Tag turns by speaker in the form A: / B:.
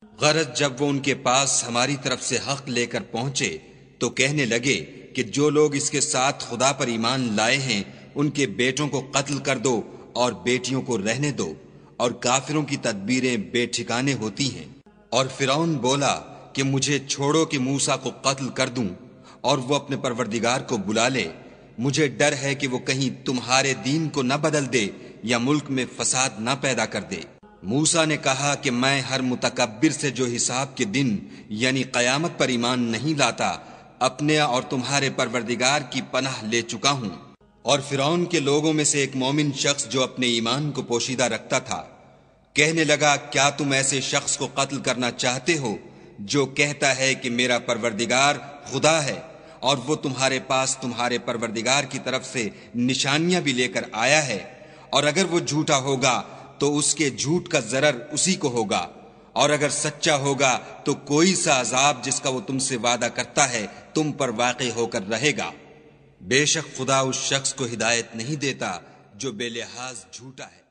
A: غرض جب وہ ان کے پاس ہماری طرف سے حق لے کر پہنچے تو کہنے لگے کہ جو لوگ اس کے ساتھ خدا پر ایمان لائے ہیں ان کے بیٹوں کو قتل کر دو اور بیٹیوں کو رہنے دو، اور کافروں کی تدبیریں بے ٹھکانے ہوتی ہیں۔ اور فرعون بولا کہ مجھے چھوڑو کہ موسیٰ کو قتل کر دوں اور وہ اپنے پروردگار کو بلا لے، مجھے ڈر ہے کہ وہ کہیں تمہارے دین کو نہ بدل دے یا ملک میں فساد نہ پیدا کر دے۔ موسیٰ نے کہا کہ میں ہر متکبر سے جو حساب کے دن یعنی قیامت پر ایمان نہیں لاتا اپنے اور تمہارے پروردگار کی پناہ لے چکا ہوں۔ اور فرعون کے لوگوں میں سے ایک مومن شخص جو اپنے ایمان کو پوشیدہ رکھتا تھا کہنے لگا، کیا تم ایسے شخص کو قتل کرنا چاہتے ہو جو کہتا ہے کہ میرا پروردگار خدا ہے، اور وہ تمہارے پاس تمہارے پروردگار کی طرف سے نشانیاں بھی لے کر آیا ہے، اور اگر وہ جھوٹا ہوگا تو اس کے جھوٹ کا ضرر اسی کو ہوگا، اور اگر سچا ہوگا تو کوئی سا عذاب جس کا وہ تم سے وعدہ کرتا ہے تم پر واقع ہو کر رہے گا۔ بے شک خدا اس شخص کو ہدایت نہیں دیتا جو بے لحاظ جھوٹا ہے۔